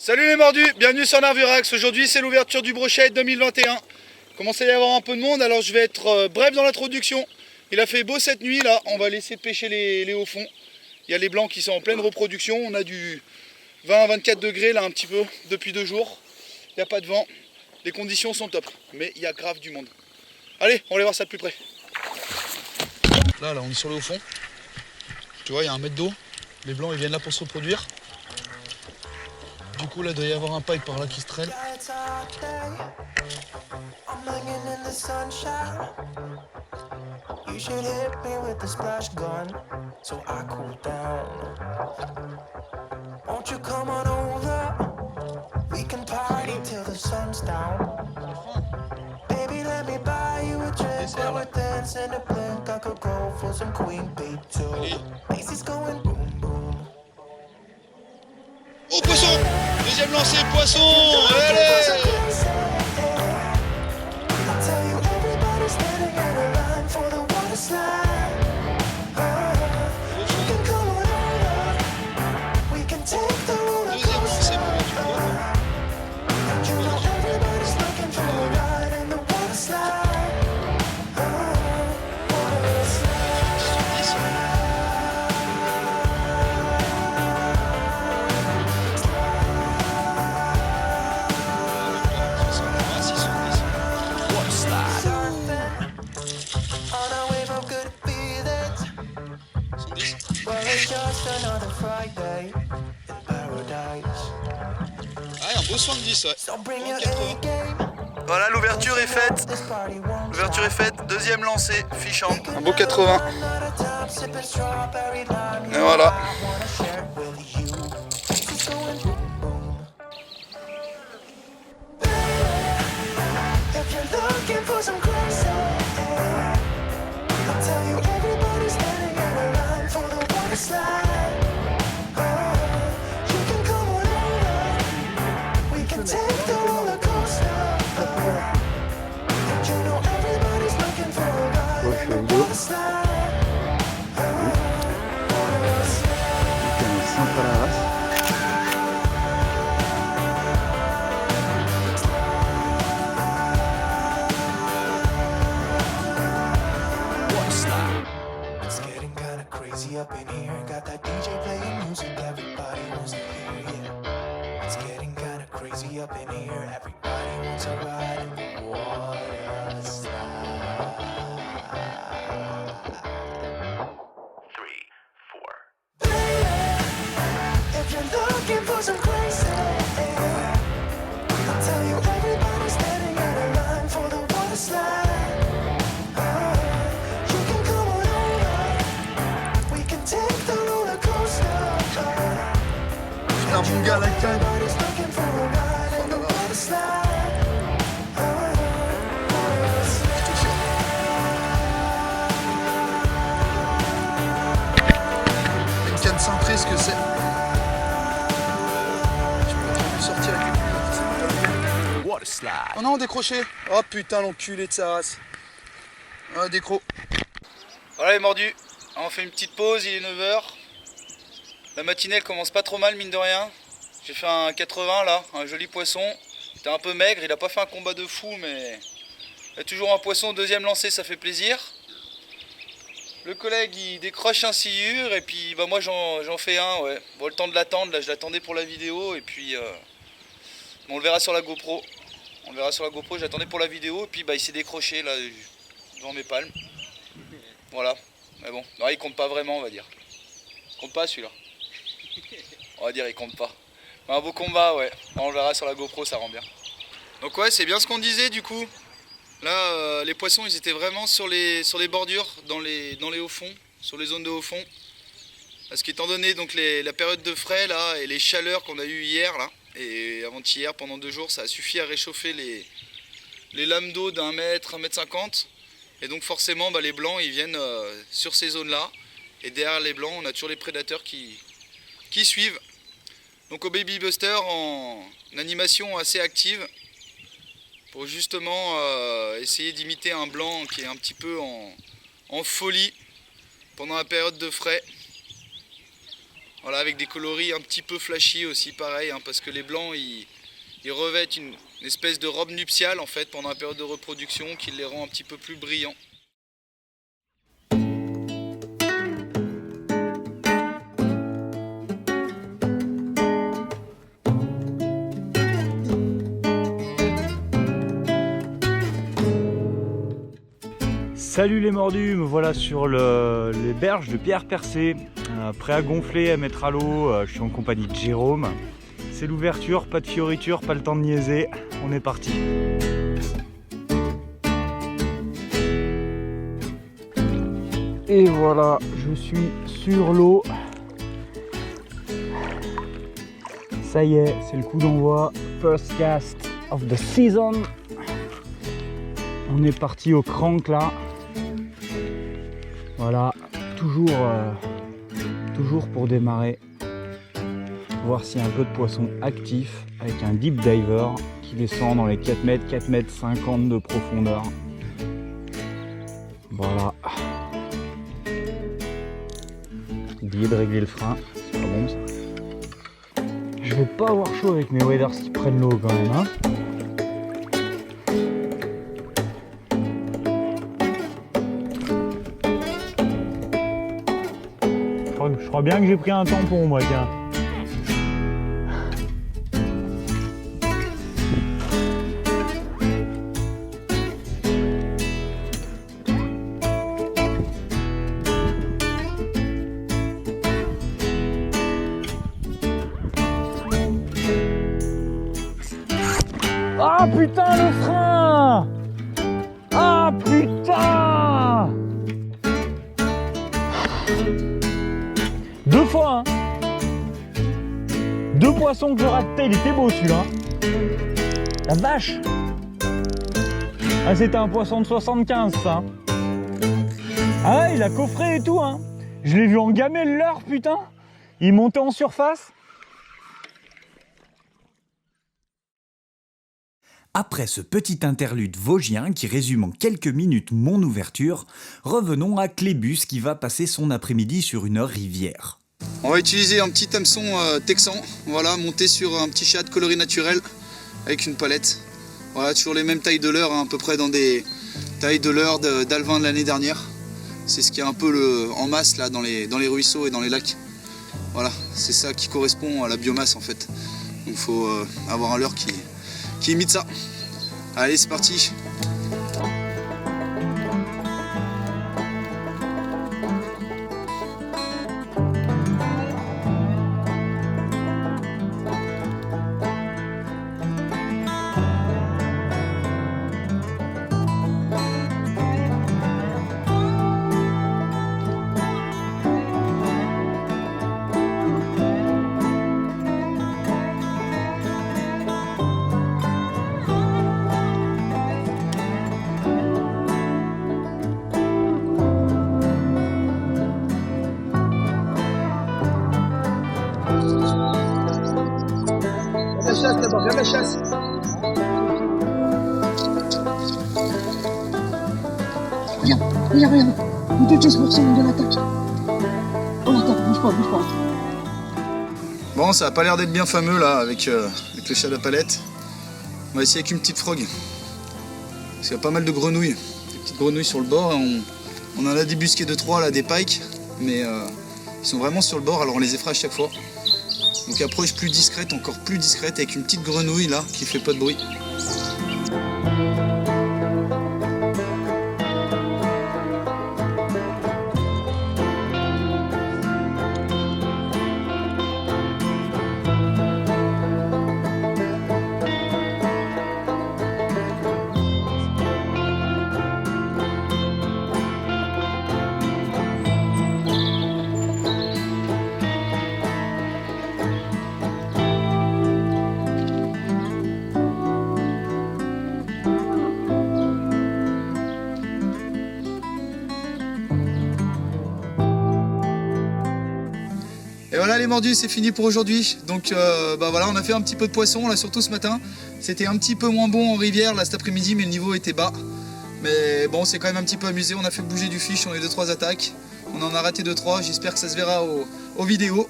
Salut les mordus, bienvenue sur Narvurax. Aujourd'hui c'est l'ouverture du brochet 2021. Il commence à y avoir un peu de monde, alors je vais être bref dans l'introduction. Il a fait beau cette nuit là, on va laisser pêcher les hauts fonds. Il y a les blancs qui sont en pleine reproduction, on a du 20 à 24 degrés là un petit peu depuis 2 jours. Il n'y a pas de vent, les conditions sont top, mais il y a grave du monde. Allez, on va aller voir ça de plus près. Là on est sur le haut fond. Tu vois, il y a 1 mètre d'eau. Les blancs ils viennent là pour se reproduire. Du coup là il doit y avoir un pipe par là qui se traîne. You should hit me with the splash gun so I cool down. Won't you come on over? We can party till the sun's down. Baby, let me buy you a drink while we're dancing a blink. I could go for some queen bee too. This is going boom boom. Oh poisson! Deuxième lancé, poisson! Allez! Ah, un beau 70, ouais. 80. Voilà, l'ouverture est faite. L'ouverture est faite. Deuxième lancé, fichant. Un beau 80. Et voilà. Up in here, got that DJ playing music, everybody wants to hear it. It's getting kinda crazy up in here, everybody wants to ride in the water slide. 3, 4. Baby, if you're looking for some crazy, I'll tell you everybody's standing in a line for the water slide. Mon gars, la canne. Une canne cintrée, ce que c'est. Je peux pas trop sortir avec les poules. Oh non, décroché. Oh putain, l'enculé de sa race. Ah, décro. Voilà les mordus. On fait une petite pause, il est 9h. La matinée elle commence pas trop mal mine de rien. J'ai fait un 80 là, un joli poisson. Il était un peu maigre, il a pas fait un combat de fou mais il y a toujours un poisson au deuxième lancé, ça fait plaisir. Le collègue il décroche un sciure et puis bah moi j'en fais un, ouais. Bon, le temps de l'attendre, là je l'attendais pour la vidéo et puis bon, on le verra sur la GoPro. On le verra sur la GoPro, j'attendais pour la vidéo et puis bah il s'est décroché là devant mes palmes. Voilà, mais bon, non, il compte pas vraiment on va dire. Il compte pas celui-là. On va dire il compte pas. Mais un beau combat, ouais. On le verra sur la GoPro, ça rend bien. Donc ouais, c'est bien ce qu'on disait du coup. Là, les poissons, ils étaient vraiment sur les bordures, dans les hauts fonds, sur les zones de haut fond. Parce qu'étant donné donc la période de frais là et les chaleurs qu'on a eues hier là et avant-hier pendant 2 jours, ça a suffi à réchauffer les lames d'eau d'1 mètre, 1 mètre 50. Et donc forcément, bah, les blancs, ils viennent sur ces zones-là. Et derrière les blancs, on a toujours les prédateurs qui suivent. Donc au Baby Buster en animation assez active pour justement essayer d'imiter un blanc qui est un petit peu en folie pendant la période de frais. Voilà, avec des coloris un petit peu flashy aussi, pareil, hein, parce que les blancs, ils revêtent une espèce de robe nuptiale en fait pendant la période de reproduction qui les rend un petit peu plus brillants. Salut les mordus, me voilà sur les berges de Pierre Percé, prêt à gonfler, à mettre à l'eau. Je suis en compagnie de Jérôme. C'est l'ouverture, pas de fioriture, pas le temps de niaiser, on est parti. Et voilà, je suis sur l'eau. Ça y est, c'est le coup d'envoi. First cast of the season. On est parti au crank là. Voilà, toujours pour démarrer, voir s'il y a un peu de poisson actif avec un deep diver qui descend dans les 4 mètres, 4 mètres 50 de profondeur. Voilà. Oublié de régler le frein, c'est pas bon ça. Je vais pas avoir chaud avec mes waders qui prennent l'eau quand même, hein. Je crois bien que j'ai pris un tampon moi, tiens. Ah putain le frein! Ah putain! Deux fois, hein. Deux poissons que je ratais, il était beau celui-là. La vache. Ah, c'était un poisson de 75 ça. Ah ouais, il a coffré et tout, hein. Je l'ai vu en gamelle l'heure, putain. Il montait en surface. Après ce petit interlude vosgien qui résume en quelques minutes mon ouverture, revenons à Clébus qui va passer son après-midi sur une rivière. On va utiliser un petit hameçon texan, voilà, monté sur un petit chat de coloris naturel avec une palette. Voilà, toujours les mêmes tailles de leurre, hein, à peu près dans des tailles de leurre d'alevin de l'année dernière. C'est ce qui est un peu en masse là dans les ruisseaux et dans les lacs. Voilà, c'est ça qui correspond à la biomasse en fait. Donc il faut avoir un leurre qui imite ça. Allez, c'est parti. La chasse d'abord, viens la chasse. Regarde. Plus de 15% de l'attaque. Oh l'attaque, bouge pas. Bon, ça a pas l'air d'être bien fameux là avec le chat de la palette. On va essayer avec une petite frog. Parce qu'il y a pas mal de grenouilles. Des petites grenouilles sur le bord. On en a débusqué 2-3 là, des pikes. Mais ils sont vraiment sur le bord, alors on les effraie à chaque fois. Donc approche plus discrète, encore plus discrète, avec une petite grenouille là qui fait pas de bruit. Et voilà les mordus, c'est fini pour aujourd'hui. Donc voilà, on a fait un petit peu de poisson là, surtout ce matin. C'était un petit peu moins bon en rivière là cet après-midi, mais le niveau était bas. Mais bon, c'est quand même un petit peu amusé. On a fait bouger du fiche, on a eu 2-3 attaques. On en a raté 2-3, j'espère que ça se verra aux vidéos.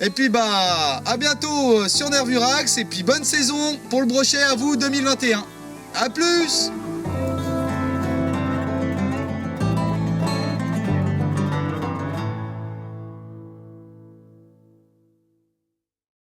Et puis bah à bientôt sur Nervurax et puis bonne saison pour le brochet à vous 2021. A plus!